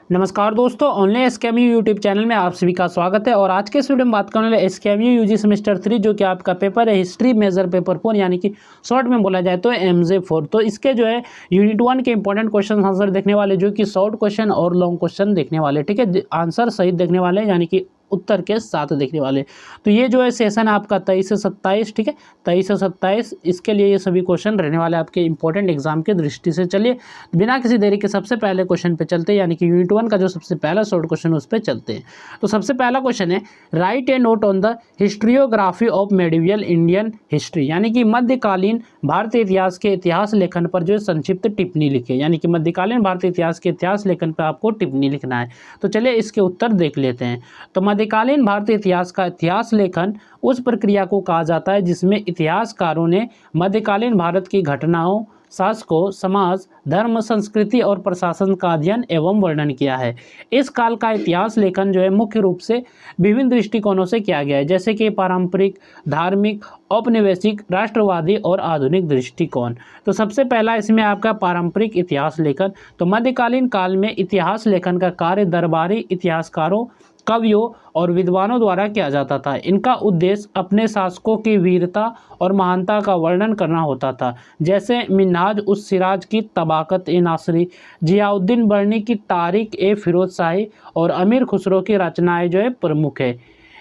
नमस्कार दोस्तों, online एसकेएमयू YouTube channel में आप सभी का स्वागत है। और आज के इस वीडियो में बात करने वाले एसकेएमयू यूजी सेमेस्टर 3 जो कि आपका पेपर है हिस्ट्री मेजर पेपर 4 यानी कि शॉर्ट में बोला जाए तो MJ4। तो इसके जो है यूनिट 1 के इंपॉर्टेंट क्वेश्चन आंसर देखने वाले, जो कि शॉर्ट क्वेश्चन और लॉन्ग क्वेश्चन देखने वाले, ठीक है, आंसर सहित देखने वाले यानी कि उत्तर के साथ देखने वाले। तो ये जो है सेशन आपका 23 से 27, ठीक है, 23 से 27 इसके लिए ये सभी क्वेश्चन रहने वाले आपके इंपॉर्टेंट एग्जाम की दृष्टि से। चलिए बिना किसी देरी के सबसे पहले क्वेश्चन पे चलते हैं, यानी कि यूनिट 1 का जो सबसे पहला शॉर्ट क्वेश्चन उस पर चलते हैं। तो सबसे पहला क्वेश्चन है, write a note on the historiography of medieval Indian history, यानी कि मध्यकालीन भारतीय इतिहास के इतिहास लेखन पर जो है संक्षिप्त टिप्पणी लिखे, यानी कि मध्यकालीन भारतीय इतिहास के इतिहास लेखन पर आपको टिप्पणी लिखना है। तो चलिए इसके उत्तर देख लेते हैं। तो मध्यकालीन भारतीय इतिहास का इतिहास लेखन उस प्रक्रिया को कहा जाता है जिसमें इतिहासकारों ने मध्यकालीन भारत की घटनाओं, शासकों, समाज, धर्म, संस्कृति और प्रशासन का अध्ययन एवं वर्णन किया है। इस काल का इतिहास लेखन जो है मुख्य रूप से विभिन्न दृष्टिकोणों से किया गया है, जैसे कि पारंपरिक, धार्मिक, औपनिवेशिक, राष्ट्रवादी और आधुनिक दृष्टिकोण। तो सबसे पहला इसमें आपका पारंपरिक इतिहास लेखन। तो मध्यकालीन काल में इतिहास लेखन का कार्य दरबारी इतिहासकारों, कवियों और विद्वानों द्वारा किया जाता था। इनका उद्देश्य अपने शासकों की वीरता और महानता का वर्णन करना होता था, जैसे मिन्हाज उस सिराज की तबाकत ए नासरी, जियाउद्दीन बर्नी की तारीख ए फिरोज शाही और अमीर खुसरो की रचनाएं जो है प्रमुख है।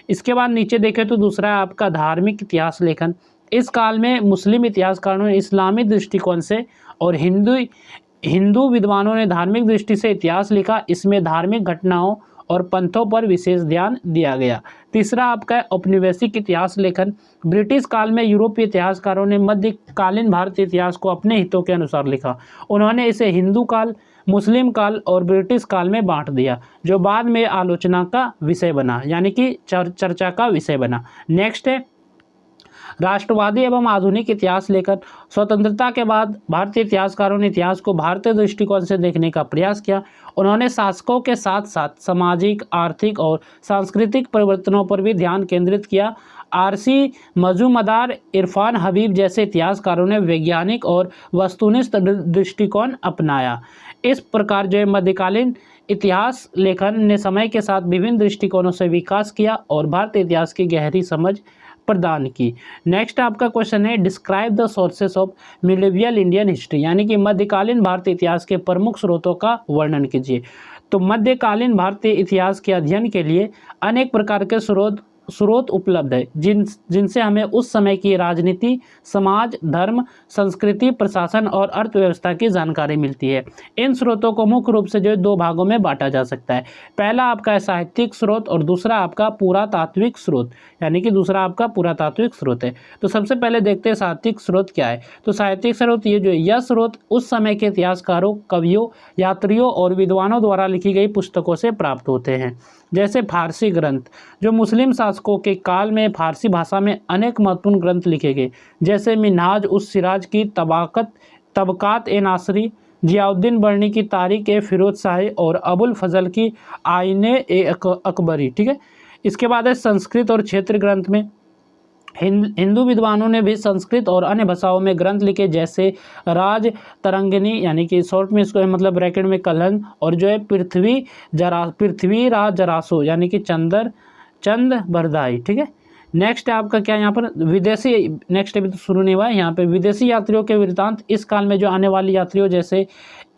इसके बाद नीचे देखें तो दूसरा है आपका धार्मिक इतिहास लेखन। इस काल में मुस्लिम इतिहासकारों ने इस्लामी दृष्टिकोण से और हिंदू विद्वानों ने धार्मिक दृष्टि से इतिहास लिखा। इसमें धार्मिक घटनाओं और पंथों पर विशेष ध्यान दिया गया। तीसरा आपका है औपनिवेशिक इतिहास लेखन। ब्रिटिश काल में यूरोपीय इतिहासकारों ने मध्यकालीन भारतीय इतिहास को अपने हितों के अनुसार लिखा। उन्होंने इसे हिंदू काल, मुस्लिम काल और ब्रिटिश काल में बांट दिया, जो बाद में आलोचना का विषय बना, यानी कि चर्चा का विषय बना। नेक्स्ट है राष्ट्रवादी एवं आधुनिक इतिहास लेखन। स्वतंत्रता के बाद भारतीय इतिहासकारों ने इतिहास को भारतीय दृष्टिकोण से देखने का प्रयास किया। उन्होंने शासकों के साथ साथ सामाजिक, आर्थिक और सांस्कृतिक परिवर्तनों पर भी ध्यान केंद्रित किया। आरसी मजूमदार, इरफान हबीब जैसे इतिहासकारों ने वैज्ञानिक और वस्तुनिष्ठ दृष्टिकोण अपनाया। इस प्रकार जो है मध्यकालीन इतिहास लेखन ने समय के साथ विभिन्न दृष्टिकोणों से विकास किया और भारतीय इतिहास की गहरी समझ प्रदान की। नेक्स्ट आपका क्वेश्चन है, describe the sources of medieval Indian history, यानी कि मध्यकालीन भारतीय इतिहास के प्रमुख स्रोतों का वर्णन कीजिए। तो मध्यकालीन भारतीय इतिहास के अध्ययन के लिए अनेक प्रकार के स्रोत उपलब्ध है, जिनसे हमें उस समय की राजनीति, समाज, धर्म, संस्कृति, प्रशासन और अर्थव्यवस्था की जानकारी मिलती है। इन स्रोतों को मुख्य रूप से जो है दो भागों में बांटा जा सकता है। पहला आपका है साहित्यिक स्रोत और दूसरा आपका पुरातात्विक स्रोत, यानी कि दूसरा आपका पुरातात्विक स्रोत है। तो सबसे पहले देखते हैं साहित्यिक स्रोत क्या है। तो साहित्यिक स्रोत ये जो है, यह स्रोत उस समय के इतिहासकारों, कवियों, यात्रियों और विद्वानों द्वारा लिखी गई पुस्तकों से प्राप्त होते हैं। जैसे फारसी ग्रंथ, जो मुस्लिम शासकों के काल में फारसी भाषा में अनेक महत्वपूर्ण ग्रंथ लिखे गए, जैसे मिन्हाज उस सिराज की तबकात ए नासरी, जियाउद्दीन बर्नी की तारीख ए फिरोज शाही और अबुल फजल की आईने ए अकबरी, ठीक है। इसके बाद है संस्कृत और क्षेत्र ग्रंथ में हिंदू विद्वानों ने भी संस्कृत और अन्य भाषाओं में ग्रंथ लिखे, जैसे राज तरंगिणी, यानी कि शॉर्ट में इसको मतलब ब्रैकेट में कलहन, और जो है पृथ्वीराज जरासो, यानी कि चंद बरदाई, ठीक है। नेक्स्ट आपका क्या यहाँ पर विदेशी, नेक्स्ट अभी तो शुरू नहीं हुआ है, यहाँ पे विदेशी यात्रियों के वृत्तांत। इस काल में जो आने वाली यात्रियों जैसे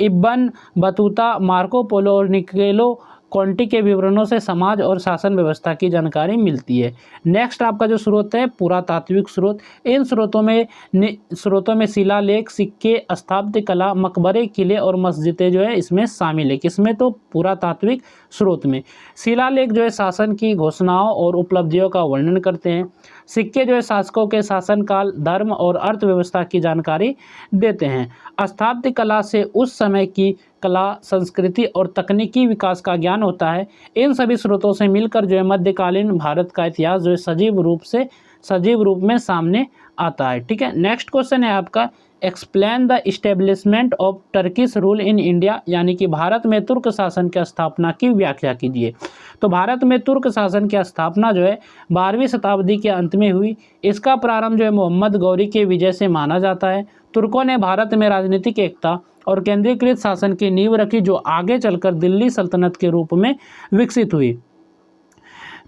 इब्न बतूता, मार्को पोलो और निकोलो कॉन्टी के विवरणों से समाज और शासन व्यवस्था की जानकारी मिलती है। नेक्स्ट आपका जो स्रोत है पुरातात्विक स्रोत। इन स्रोतों में शिलालेख, सिक्के, स्थापत्य कला, मकबरे, किले और मस्जिदें जो है इसमें शामिल है। किसमें? तो पुरातात्विक स्रोत में। शिलालेख जो है शासन की घोषणाओं और उपलब्धियों का वर्णन करते हैं। सिक्के जो है शासकों के शासनकाल, धर्म और अर्थव्यवस्था की जानकारी देते हैं। स्थापत्य कला से उस समय की कला, संस्कृति और तकनीकी विकास का ज्ञान होता है। इन सभी स्रोतों से मिलकर जो है मध्यकालीन भारत का इतिहास जो है सजीव रूप में सामने आता है, ठीक है। नेक्स्ट क्वेश्चन है आपका, explain the establishment of Turkish rule in India, यानी कि भारत में तुर्क शासन की स्थापना की व्याख्या कीजिए। तो भारत में तुर्क शासन की स्थापना जो है 12वीं शताब्दी के अंत में हुई। इसका प्रारंभ जो है मोहम्मद गौरी के विजय से माना जाता है। तुर्कों ने भारत में राजनीतिक एकता और केंद्रीकृत शासन की नींव रखी, जो आगे चलकर दिल्ली सल्तनत के रूप में विकसित हुई।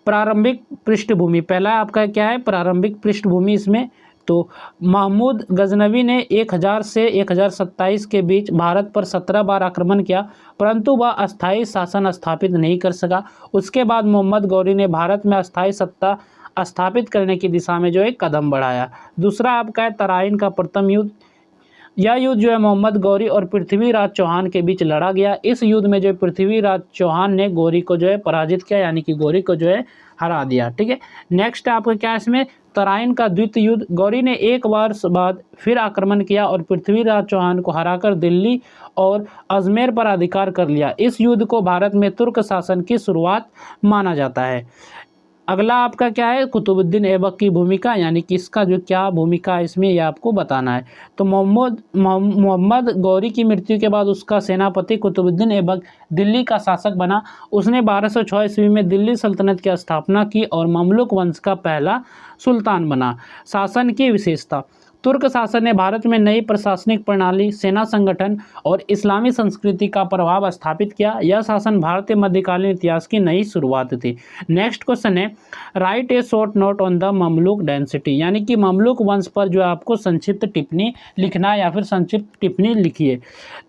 प्रारंभिक पृष्ठभूमि, पहला आपका क्या है, प्रारंभिक पृष्ठभूमि इसमें। तो महमूद गजनवी ने 1000 से 1027 के बीच भारत पर 17 बार आक्रमण किया, परंतु वह अस्थायी शासन स्थापित नहीं कर सका। उसके बाद मोहम्मद गौरी ने भारत में अस्थायी सत्ता स्थापित करने की दिशा में जो है कदम बढ़ाया। दूसरा आपका है तराइन का प्रथम युद्ध। यह युद्ध जो है मोहम्मद गौरी और पृथ्वीराज चौहान के बीच लड़ा गया। इस युद्ध में जो है पृथ्वीराज चौहान ने गौरी को जो है पराजित किया, यानी कि गौरी को जो है हरा दिया। ठीक है, नेक्स्ट आपका क्या है इसमें, तराइन का द्वितीय युद्ध। गौरी ने एक वर्ष बाद फिर आक्रमण किया और पृथ्वीराज चौहान को हराकर दिल्ली और अजमेर पर अधिकार कर लिया। इस युद्ध को भारत में तुर्क शासन की शुरुआत माना जाता है। अगला आपका क्या है, कुतुबुद्दीन ऐबक की भूमिका, यानी कि इसका जो क्या भूमिका है इसमें यह आपको बताना है। तो मोहम्मद गौरी की मृत्यु के बाद उसका सेनापति कुतुबुद्दीन ऐबक दिल्ली का शासक बना। उसने 1206 ईस्वी में दिल्ली सल्तनत की स्थापना की और ममलुक वंश का पहला सुल्तान बना। शासन की विशेषता, तुर्क शासन ने भारत में नई प्रशासनिक प्रणाली, सेना संगठन और इस्लामी संस्कृति का प्रभाव स्थापित किया। यह शासन भारतीय मध्यकालीन इतिहास की नई शुरुआत थी। नेक्स्ट क्वेश्चन है, write a short note on the Mamluk dynasty, यानी कि ममलुक वंश पर जो आपको संक्षिप्त टिप्पणी लिखना है या फिर संक्षिप्त टिप्पणी लिखिए।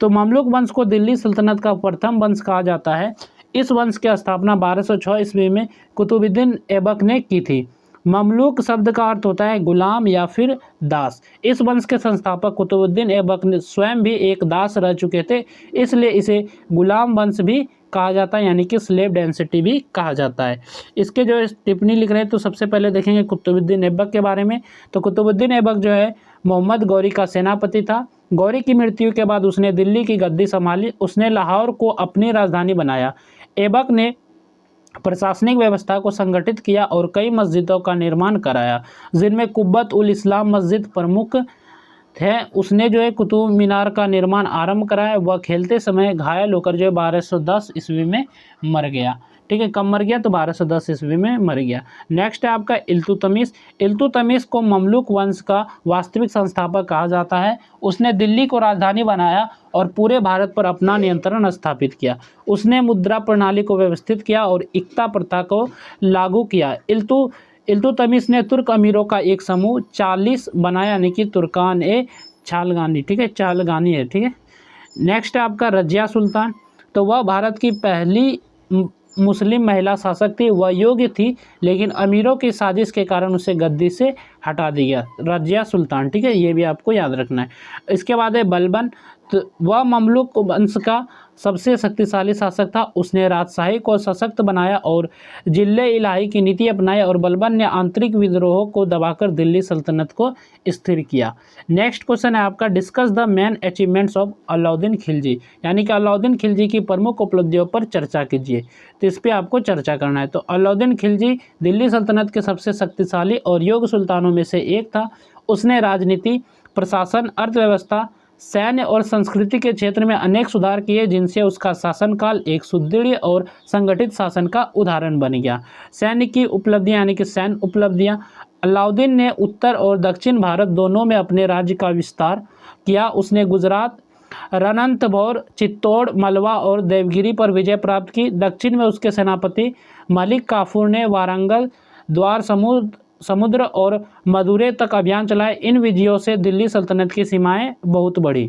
तो ममलुक वंश को दिल्ली सल्तनत का प्रथम वंश कहा जाता है। इस वंश की स्थापना 1206 ईस्वी में कुतुबुद्दीन ऐबक ने की थी। ममलूक शब्द का अर्थ होता है गुलाम या फिर दास। इस वंश के संस्थापक कुतुबुद्दीन ऐबक ने स्वयं भी एक दास रह चुके थे, इसलिए इसे गुलाम वंश भी कहा जाता है, यानी कि स्लेव डायनेस्टी भी कहा जाता है। इसके जो टिप्पणी लिख रहे हैं तो सबसे पहले देखेंगे कुतुबुद्दीन ऐबक के बारे में। तो कुतुबुद्दीन ऐबक जो है मोहम्मद गौरी का सेनापति था। गौरी की मृत्यु के बाद उसने दिल्ली की गद्दी संभाली। उसने लाहौर को अपनी राजधानी बनाया। ऐबक ने प्रशासनिक व्यवस्था को संगठित किया और कई मस्जिदों का निर्माण कराया, जिनमें कुब्बत उल इस्लाम मस्जिद प्रमुख थे। उसने जो है कुतुब मीनार का निर्माण आरंभ कराया। वह खेलते समय घायल होकर जो है 1210 ईस्वी में मर गया। ठीक है, कब मर गया, तो 1210 ईस्वी में मर गया। नेक्स्ट है आपका इल्तुतमिश। इल्तुतमिश को ममलूक वंश का वास्तविक संस्थापक कहा जाता है। उसने दिल्ली को राजधानी बनाया और पूरे भारत पर अपना नियंत्रण स्थापित किया। उसने मुद्रा प्रणाली को व्यवस्थित किया और इक्ता प्रथा को लागू किया। इल्तुतमिश ने तुर्क अमीरों का एक समूह 40 बनाया, यानी कि तुर्कान ए छालगानी। ठीक है, छालगानी है। ठीक है, नेक्स्ट है आपका रजिया सुल्तान। तो वह भारत की पहली मुस्लिम महिला शासक थी। वह योग्य थी, लेकिन अमीरों की साजिश के कारण उसे गद्दी से हटा दिया। रजिया सुल्तान, ठीक है, ये भी आपको याद रखना है। इसके बाद है बलबन। तो वह ममलूक वंश का सबसे शक्तिशाली शासक था। उसने राजशाही को सशक्त बनाया और जिल्ले इलाही की नीति अपनाई, और बलबन ने आंतरिक विद्रोहों को दबाकर दिल्ली सल्तनत को स्थिर किया। नेक्स्ट क्वेश्चन है आपका, discuss the main achievements of Alauddin Khilji, यानी कि अलाउद्दीन खिलजी की प्रमुख उपलब्धियों पर चर्चा कीजिए। तो इस पर आपको चर्चा करना है। तो अलाउद्दीन खिलजी दिल्ली सल्तनत के सबसे शक्तिशाली और योग्य सुल्तानों में से एक था। उसने राजनीति, प्रशासन, अर्थव्यवस्था, सैन्य और संस्कृति के क्षेत्र में अनेक सुधार किए, जिनसे उसका शासनकाल एक सुदृढ़ और संगठित शासन का उदाहरण बन गया। सैन्य की उपलब्धियां, यानी कि सैन्य उपलब्धियां, अलाउद्दीन ने उत्तर और दक्षिण भारत दोनों में अपने राज्य का विस्तार किया। उसने गुजरात, रणथंभौर, चित्तौड़, मलवा और देवगिरी पर विजय प्राप्त की। दक्षिण में उसके सेनापति मलिक काफूर ने वारंगल, द्वार समुद्र और मदुरै तक अभियान चलाए। इन विजयों से दिल्ली सल्तनत की सीमाएं बहुत बढ़ी।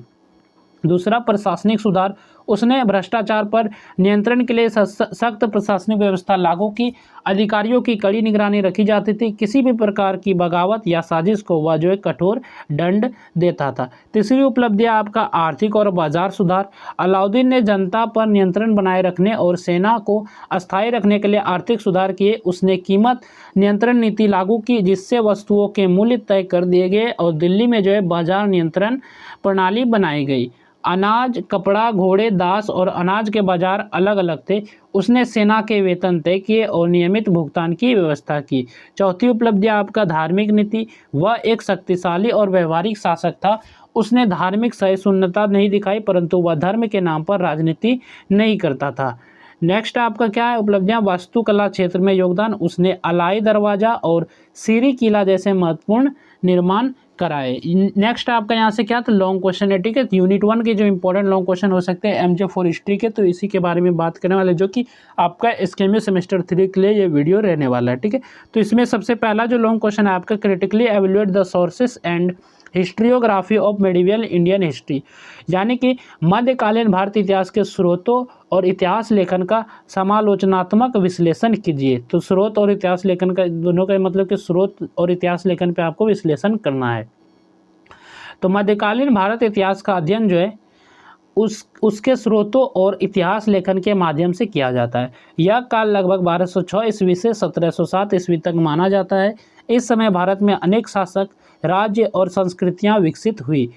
दूसरा, प्रशासनिक सुधार। उसने भ्रष्टाचार पर नियंत्रण के लिए सख्त प्रशासनिक व्यवस्था लागू की। अधिकारियों की कड़ी निगरानी रखी जाती थी। किसी भी प्रकार की बगावत या साजिश को वह जो है कठोर दंड देता था। तीसरी उपलब्धि आपका आर्थिक और बाजार सुधार। अलाउद्दीन ने जनता पर नियंत्रण बनाए रखने और सेना को अस्थायी रखने के लिए आर्थिक सुधार किए। उसने कीमत नियंत्रण नीति लागू की, जिससे वस्तुओं के मूल्य तय कर दिए गए और दिल्ली में जो है बाजार नियंत्रण प्रणाली बनाई गई। अनाज, कपड़ा, घोड़े, दास और अनाज के बाजार अलग अलग थे। उसने सेना के वेतन तय किए और नियमित भुगतान की व्यवस्था की। चौथी उपलब्धि आपका धार्मिक नीति। वह एक शक्तिशाली और व्यवहारिक शासक था। उसने धार्मिक सहिष्णुता नहीं दिखाई, परंतु वह धर्म के नाम पर राजनीति नहीं करता था। नेक्स्ट आपका क्या है उपलब्धियां, वास्तुकला क्षेत्र में योगदान। उसने अलाई दरवाजा और सीरी किला जैसे महत्वपूर्ण निर्माण कराए। नेक्स्ट आपका यहाँ से क्या तो लॉन्ग क्वेश्चन है, ठीक है। यूनिट 1 के जो इंपॉर्टेंट लॉन्ग क्वेश्चन हो सकते हैं एमजे फॉर हिस्ट्री के, तो इसी के बारे में बात करने वाले, जो कि आपका एसकेएमयू सेमेस्टर 3 के लिए ये वीडियो रहने वाला है, ठीक है। तो इसमें सबसे पहला जो लॉन्ग क्वेश्चन है आपका, critically evaluate the sources and historiography of medieval Indian history, यानी कि मध्यकालीन भारतीय इतिहास के स्रोतों और इतिहास लेखन का समालोचनात्मक विश्लेषण कीजिए। तो स्रोत और इतिहास लेखन का दोनों का मतलब कि स्रोत और इतिहास लेखन पे आपको विश्लेषण करना है। तो मध्यकालीन भारत इतिहास का अध्ययन जो है उसके स्रोतों और इतिहास लेखन के माध्यम से किया जाता है। यह काल लगभग 1206 ईस्वी से 1707 ईस्वी तक माना जाता है। इस समय भारत में अनेक शासक, राज्य और संस्कृतियां विकसित हुई,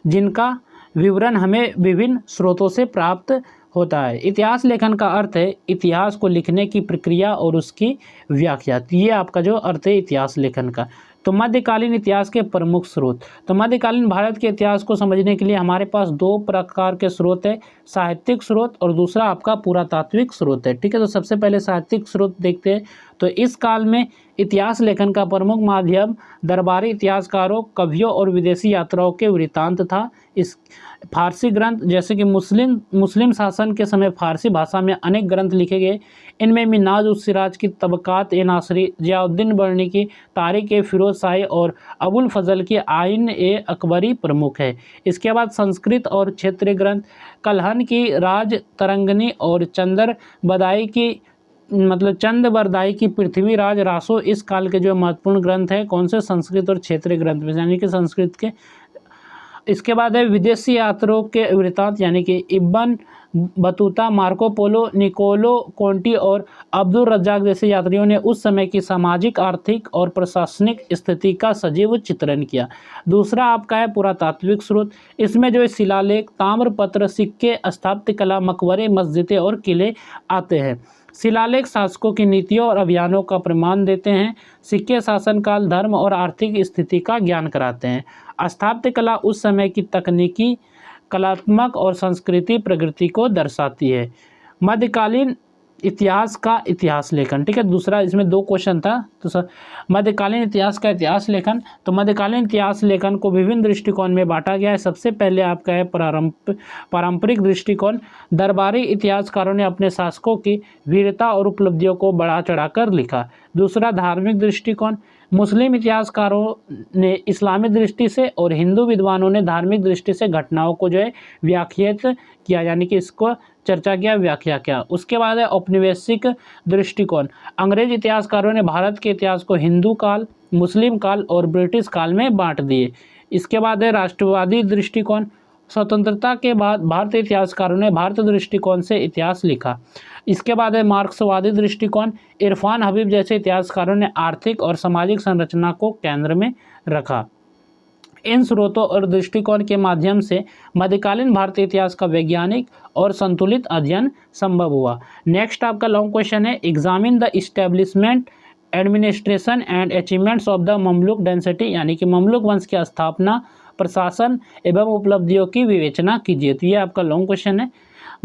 जिनका विवरण हमें विभिन्न स्रोतों से प्राप्त होता है। इतिहास लेखन का अर्थ है इतिहास को लिखने की प्रक्रिया और उसकी व्याख्या। ये आपका जो अर्थ है इतिहास लेखन का। तो मध्यकालीन इतिहास के प्रमुख स्रोत, तो मध्यकालीन भारत के इतिहास को समझने के लिए हमारे पास दो प्रकार के स्रोत है, साहित्यिक स्रोत और दूसरा आपका पुरातात्विक स्रोत है, ठीक है। तो सबसे पहले साहित्यिक स्रोत देखते हैं। तो इस काल में इतिहास लेखन का प्रमुख माध्यम दरबारी इतिहासकारों, कवियों और विदेशी यात्राओं के वृत्तांत था। इस फारसी ग्रंथ, जैसे कि मुस्लिम शासन के समय फारसी भाषा में अनेक ग्रंथ लिखे गए। इनमें मिन्हाज उस सिराज की तबकात ए नासरी, जियाउद्दीन बर्नी की तारीख ए फिरोज शाही और अबुल फजल की आइन ए अकबरी प्रमुख है। इसके बाद संस्कृत और क्षेत्रीय ग्रंथ, कल्हन की राज तरंगनी और चंद बरदाई की पृथ्वीराज रासो इस काल के जो महत्वपूर्ण ग्रंथ है, कौन से, संस्कृत और क्षेत्रीय ग्रंथ में, यानी कि संस्कृत के। इसके बाद है विदेशी यात्रियों के वृत्तांत, यानी कि Ibn Battuta, Marco Polo, Niccolo Conti और अब्दुल रज्जाक जैसे यात्रियों ने उस समय की सामाजिक, आर्थिक और प्रशासनिक स्थिति का सजीव चित्रण किया। दूसरा आपका है पुरातात्विक स्रोत। इसमें जो शिलालेख, ताम्रपत्र, सिक्के, स्थापत्य कला, मकबरे, मस्जिदें और किले आते हैं। शिलालेख शासकों की नीतियों और अभियानों का प्रमाण देते हैं। सिक्के शासनकाल, धर्म और आर्थिक स्थिति का ज्ञान कराते हैं। स्थापत्य कला उस समय की तकनीकी, कलात्मक और संस्कृति प्रगति को दर्शाती है। मध्यकालीन इतिहास का इतिहास लेखन, ठीक है। दूसरा इसमें दो क्वेश्चन था, तो मध्यकालीन इतिहास का इतिहास लेखन। तो मध्यकालीन इतिहास लेखन को विभिन्न दृष्टिकोण में बांटा गया है। सबसे पहले आपका है पारंपरिक दृष्टिकोण। दरबारी इतिहासकारों ने अपने शासकों की वीरता और उपलब्धियों को बढ़ा चढ़ाकर लिखा। दूसरा धार्मिक दृष्टिकोण। मुस्लिम इतिहासकारों ने इस्लामी दृष्टि से और हिंदू विद्वानों ने धार्मिक दृष्टि से घटनाओं को जो है व्याख्यात किया, यानी कि इसको चर्चा किया, व्याख्या किया। उसके बाद है औपनिवेशिक दृष्टिकोण। अंग्रेज इतिहासकारों ने भारत के इतिहास को हिंदू काल, मुस्लिम काल और ब्रिटिश काल में बांट दिए। इसके बाद है राष्ट्रवादी दृष्टिकोण। स्वतंत्रता के बाद भारतीय इतिहासकारों ने भारत दृष्टिकोण से इतिहास लिखा। इसके बाद है मार्क्सवादी दृष्टिकोण। इरफान हबीब जैसे इतिहासकारों ने आर्थिक और सामाजिक संरचना को केंद्र में रखा। इन स्रोतों और दृष्टिकोण के माध्यम से मध्यकालीन भारतीय इतिहास का वैज्ञानिक और संतुलित अध्ययन संभव हुआ। नेक्स्ट आपका लॉन्ग क्वेश्चन है, examine the establishment, administration and achievements of the Mamluk dynasty, यानी कि ममलुक वंश की स्थापना, प्रशासन एवं उपलब्धियों की विवेचना कीजिए। तो ये आपका लॉन्ग क्वेश्चन है।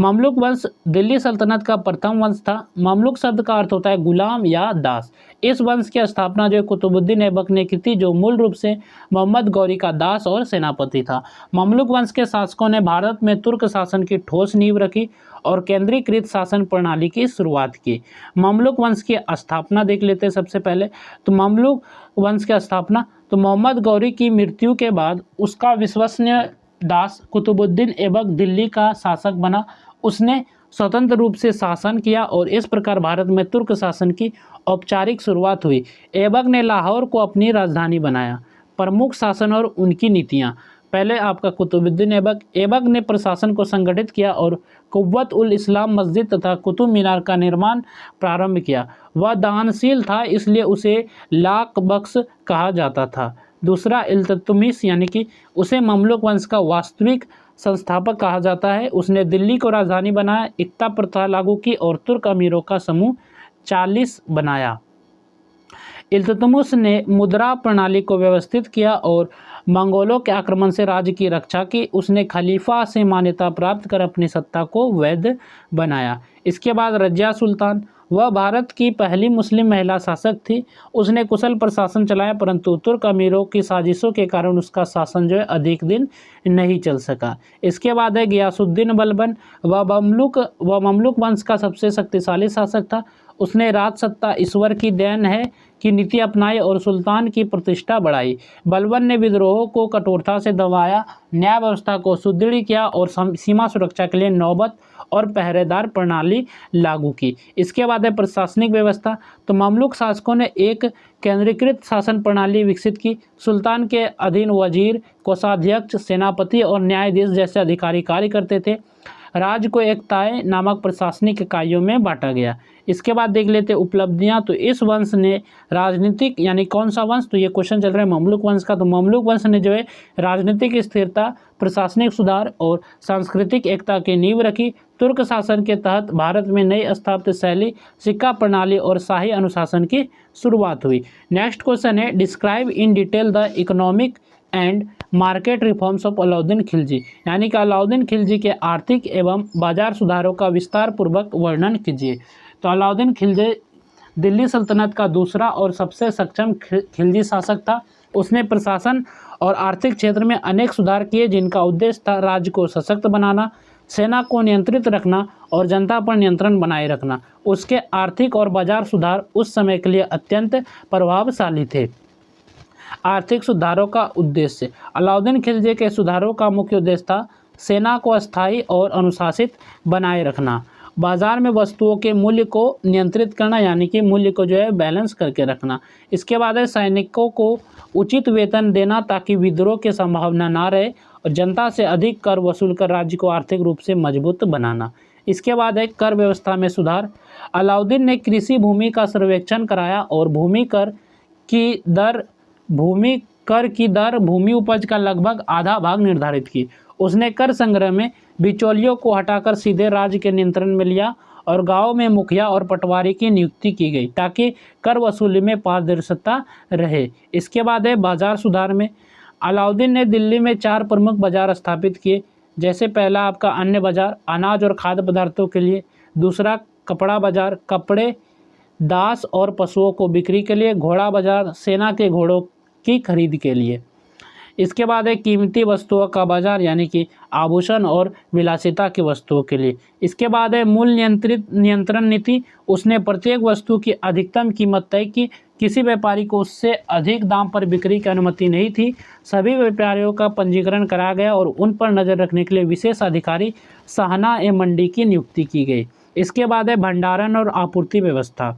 ममलुक वंश दिल्ली सल्तनत का प्रथम वंश था। ममलुक शब्द का अर्थ होता है गुलाम या दास। इस वंश की स्थापना जो कुतुबुद्दीन ऐबक ने की थी, जो मूल रूप से मोहम्मद गौरी का दास और सेनापति था। ममलुक वंश के शासकों ने भारत में तुर्क शासन की ठोस नींव रखी और केंद्रीकृत शासन प्रणाली की शुरुआत की। ममलुक वंश की स्थापना देख लेते हैं सबसे पहले। तो ममलुक वंश की स्थापना, तो मोहम्मद गौरी की मृत्यु के बाद उसका विश्वसनीय दास कुतुबुद्दीन ऐबक दिल्ली का शासक बना। उसने स्वतंत्र रूप से शासन किया और इस प्रकार भारत में तुर्क शासन की औपचारिक शुरुआत हुई। ऐबक ने लाहौर को अपनी राजधानी बनाया। प्रमुख शासन और उनकी नीतियाँ। पहले आपका कुतुबुद्दीन ऐबक ने प्रशासन को संगठित किया और कुव्वत उल इस्लाम मस्जिद तथा कुतुब मीनार का निर्माण प्रारंभ किया। वह दानशील था, इसलिए उसे लाख बख्श कहा जाता था। दूसरा इल्तुतमिश, यानी कि उसे ममलुक वंश का वास्तविक संस्थापक कहा जाता है। उसने दिल्ली को राजधानी बनाया, इक्ता प्रथा लागू की और तुर्क अमीरों का समूह 40 बनाया। इल्तुतमिश ने मुद्रा प्रणाली को व्यवस्थित किया और मंगोलों के आक्रमण से राज्य की रक्षा की। उसने खलीफा से मान्यता प्राप्त कर अपनी सत्ता को वैध बनाया। इसके बाद रजिया सुल्तान। वह भारत की पहली मुस्लिम महिला शासक थी। उसने कुशल प्रशासन चलाया, परंतु तुर्क अमीरों की साजिशों के कारण उसका शासन जो है अधिक दिन नहीं चल सका। इसके बाद है गियासुद्दीन बलबन। वह ममलुक वंश का सबसे शक्तिशाली शासक था। उसने राजसत्ता ईश्वर की देन है की नीति अपनाई और सुल्तान की प्रतिष्ठा बढ़ाई। बलबन ने विद्रोहों को कठोरता से दबाया, न्याय व्यवस्था को सुदृढ़ किया और सीमा सुरक्षा के लिए नौबत और पहरेदार प्रणाली लागू की। इसके बाद है प्रशासनिक व्यवस्था। तो ममलुक शासकों ने एक केंद्रीकृत शासन प्रणाली विकसित की। सुल्तान के अधीन वजीर, कोषाध्यक्ष, सेनापति और न्यायाधीश जैसे अधिकारी कार्य करते थे। राज्य को एकताए नामक प्रशासनिक इकाइयों में बांटा गया। इसके बाद देख लेते उपलब्धियां। तो इस वंश ने राजनीतिक, यानी कौन सा वंश, तो ये क्वेश्चन चल रहा है ममलुक वंश का। तो ममलुक वंश ने जो है राजनीतिक स्थिरता, प्रशासनिक सुधार और सांस्कृतिक एकता की नींव रखी। तुर्क शासन के तहत भारत में नई स्थापत्य शैली, सिक्का प्रणाली और शाही अनुशासन की शुरुआत हुई। नेक्स्ट क्वेश्चन है describe in detail the economic and market reforms of Alauddin Khilji, यानी कि अलाउद्दीन खिलजी के आर्थिक एवं बाजार सुधारों का विस्तार पूर्वक वर्णन कीजिए। तो अलाउद्दीन खिलजी दिल्ली सल्तनत का दूसरा और सबसे सक्षम खिलजी शासक था। उसने प्रशासन और आर्थिक क्षेत्र में अनेक सुधार किए, जिनका उद्देश्य था राज्य को सशक्त बनाना, सेना को नियंत्रित रखना और जनता पर नियंत्रण बनाए रखना। उसके आर्थिक और बाजार सुधार उस समय के लिए अत्यंत प्रभावशाली थे। आर्थिक सुधारों का उद्देश्य, अलाउद्दीन खिलजी के सुधारों का मुख्य उद्देश्य था सेना को अस्थायी और अनुशासित बनाए रखना, बाजार में वस्तुओं के मूल्य को नियंत्रित करना, यानी कि मूल्य को जो है बैलेंस करके रखना। इसके बाद है सैनिकों को उचित वेतन देना ताकि विद्रोह की संभावना ना रहे, और जनता से अधिक कर वसूल कर राज्य को आर्थिक रूप से मजबूत बनाना। इसके बाद है कर व्यवस्था में सुधार। अलाउद्दीन ने कृषि भूमि का सर्वेक्षण कराया और भूमि कर की दर भूमि उपज का लगभग आधा भाग निर्धारित की। उसने कर संग्रह में बिचौलियों को हटाकर सीधे राज्य के नियंत्रण में लिया और गांव में मुखिया और पटवारी की नियुक्ति की गई ताकि कर वसूली में पारदर्शिता रहे। इसके बाद है बाजार सुधार में, अलाउद्दीन ने दिल्ली में 4 प्रमुख बाजार स्थापित किए। जैसे पहला आपका अन्य बाजार, अनाज और खाद्य पदार्थों के लिए। दूसरा कपड़ा बाजार, कपड़े, दास और पशुओं को बिक्री के लिए। घोड़ा बाजार, सेना के घोड़ों की खरीद के लिए। इसके बाद है कीमती वस्तुओं का बाजार, यानी कि आभूषण और विलासिता की वस्तुओं के लिए। इसके बाद है मूल्य नियंत्रण नीति। उसने प्रत्येक वस्तु की अधिकतम कीमत तय की। किसी व्यापारी को उससे अधिक दाम पर बिक्री की अनुमति नहीं थी। सभी व्यापारियों का पंजीकरण कराया गया और उन पर नज़र रखने के लिए विशेष अधिकारी साहना ए मंडी की नियुक्ति की गई। इसके बाद है भंडारण और आपूर्ति व्यवस्था।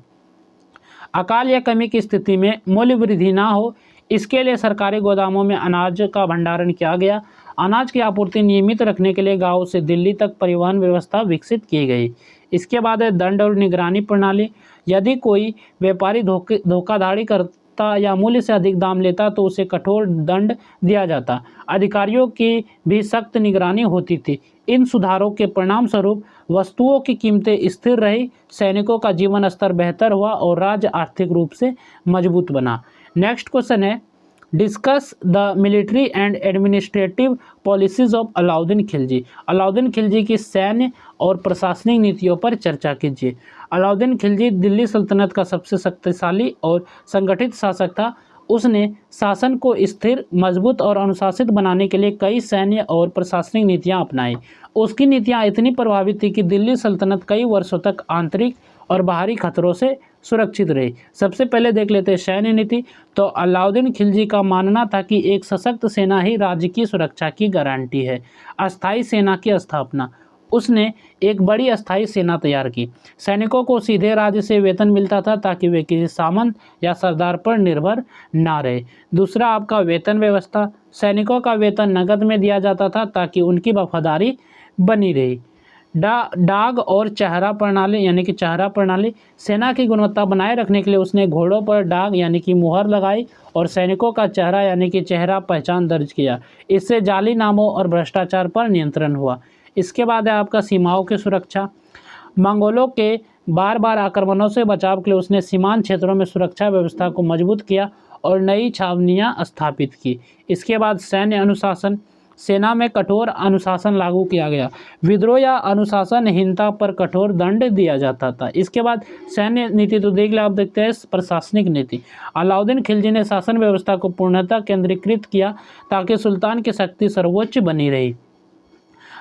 अकाल या कमी की स्थिति में मूल्य वृद्धि ना हो, इसके लिए सरकारी गोदामों में अनाज का भंडारण किया गया। अनाज की आपूर्ति नियमित रखने के लिए गांव से दिल्ली तक परिवहन व्यवस्था विकसित की गई। इसके बाद है दंड और निगरानी प्रणाली। यदि कोई व्यापारी धोखाधड़ी करता या मूल्य से अधिक दाम लेता तो उसे कठोर दंड दिया जाता। अधिकारियों की भी सख्त निगरानी होती थी। इन सुधारों के परिणाम स्वरूप वस्तुओं की कीमतें स्थिर रही, सैनिकों का जीवन स्तर बेहतर हुआ और राज्य आर्थिक रूप से मजबूत बना। नेक्स्ट क्वेश्चन है discuss the military and administrative policies of Alauddin Khilji. Alauddin Khilji की सैन्य और प्रशासनिक नीतियों पर चर्चा कीजिए। अलाउद्दीन खिलजी दिल्ली सल्तनत का सबसे शक्तिशाली और संगठित शासक था। उसने शासन को स्थिर, मजबूत और अनुशासित बनाने के लिए कई सैन्य और प्रशासनिक नीतियां अपनाई। उसकी नीतियां इतनी प्रभावी थी कि दिल्ली सल्तनत कई वर्षों तक आंतरिक और बाहरी खतरों से सुरक्षित रही। सबसे पहले देख लेते हैं सैन्य नीति। तो अलाउद्दीन खिलजी का मानना था कि एक सशक्त सेना ही राज्य की सुरक्षा की गारंटी है। अस्थायी सेना की स्थापना, उसने एक बड़ी अस्थायी सेना तैयार की। सैनिकों को सीधे राज्य से वेतन मिलता था ताकि वे किसी सामंत या सरदार पर निर्भर ना रहे। दूसरा आपका वेतन व्यवस्था। सैनिकों का वेतन नकद में दिया जाता था ताकि उनकी वफादारी बनी रही। डाग और चेहरा प्रणाली, यानी कि चेहरा प्रणाली। सेना की गुणवत्ता बनाए रखने के लिए उसने घोड़ों पर डाग यानी कि मुहर लगाई और सैनिकों का चेहरा यानी कि चेहरा पहचान दर्ज किया। इससे जाली नामों और भ्रष्टाचार पर नियंत्रण हुआ। इसके बाद है आपका सीमाओं की सुरक्षा। मंगोलों के बार बार आक्रमणों से बचाव के लिए उसने सीमांत क्षेत्रों में सुरक्षा व्यवस्था को मजबूत किया और नई छावनियां स्थापित की। इसके बाद सैन्य अनुशासन। सेना में कठोर अनुशासन लागू किया गया। विद्रोह या अनुशासनहीनता पर कठोर दंड दिया जाता था। इसके बाद सैन्य नीति तो देख ले, आप देखते हैं प्रशासनिक नीति। अलाउद्दीन खिलजी ने शासन व्यवस्था को पूर्णतः केंद्रीकृत किया ताकि सुल्तान की शक्ति सर्वोच्च बनी रही।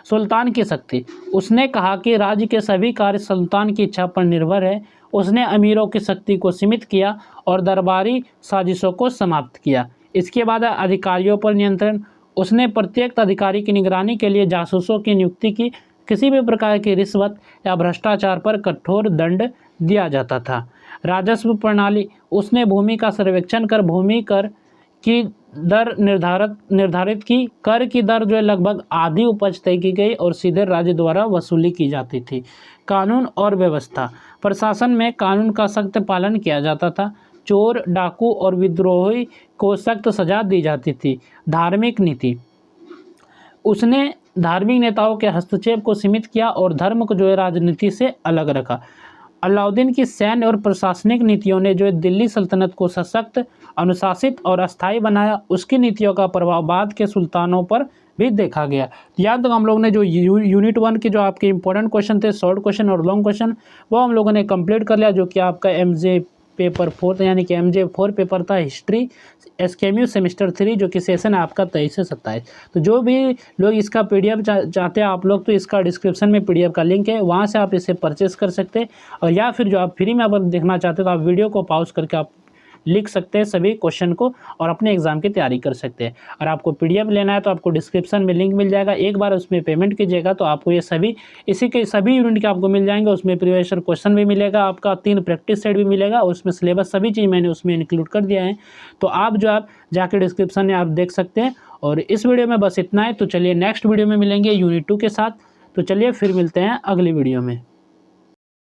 सुल्तान की शक्ति, उसने कहा कि राज्य के सभी कार्य सुल्तान की इच्छा पर निर्भर है। उसने अमीरों की शक्ति को सीमित किया और दरबारी साजिशों को समाप्त किया। इसके बाद अधिकारियों पर नियंत्रण, उसने प्रत्येक अधिकारी की निगरानी के लिए जासूसों की नियुक्ति की। किसी भी प्रकार की रिश्वत या भ्रष्टाचार पर कठोर दंड दिया जाता था। राजस्व प्रणाली, उसने भूमि का सर्वेक्षण कर भूमि कर की दर निर्धारित की। कर की दर जो है लगभग आधी उपज तय की गई और सीधे राज्य द्वारा वसूली की जाती थी। कानून और व्यवस्था, प्रशासन में कानून का सख्त पालन किया जाता था। चोर, डाकू और विद्रोही को सख्त सजा दी जाती थी। धार्मिक नीति, उसने धार्मिक नेताओं के हस्तक्षेप को सीमित किया और धर्म को जो है राजनीति से अलग रखा। अलाउद्दीन की सैन्य और प्रशासनिक नीतियों ने जो है दिल्ली सल्तनत को सशक्त, अनुशासित और अस्थायी बनाया। उसकी नीतियों का प्रभाव बाद के सुल्तानों पर भी देखा गया। याद तक हम लोग ने जो यूनिट 1 के जो आपके इंपॉर्टेंट क्वेश्चन थे, शॉर्ट क्वेश्चन और लॉन्ग क्वेश्चन, वो हम लोगों ने कंप्लीट कर लिया, जो कि आपका MJ पेपर 4 यानी कि MJ 4 पेपर था हिस्ट्री SKMU सेमेस्टर 3, जो कि सेशन है आपका 23 से 27। तो जो भी लोग इसका PDF चाहते हैं आप लोग, तो इसका डिस्क्रिप्शन में PDF का लिंक है, वहाँ से आप इसे परचेस कर सकते हैं। और या फिर जो आप फ्री में अगर देखना चाहते हैं तो आप वीडियो को पॉज करके आप लिख सकते हैं सभी क्वेश्चन को और अपने एग्जाम की तैयारी कर सकते हैं। और आपको PDF लेना है तो आपको डिस्क्रिप्शन में लिंक मिल जाएगा। एक बार उसमें पेमेंट कीजिएगा तो आपको ये सभी इसी के सभी यूनिट के आपको मिल जाएंगे। उसमें प्रीवियस ईयर क्वेश्चन भी मिलेगा, आपका 3 प्रैक्टिस सेट भी मिलेगा और उसमें सिलेबस सभी चीज़ मैंने उसमें इंक्लूड कर दिया है। तो आप जो आप जाके डिस्क्रिप्शन में आप देख सकते हैं। और इस वीडियो में बस इतना है। तो चलिए नेक्स्ट वीडियो में मिलेंगे यूनिट 2 के साथ। तो चलिए फिर मिलते हैं अगली वीडियो में।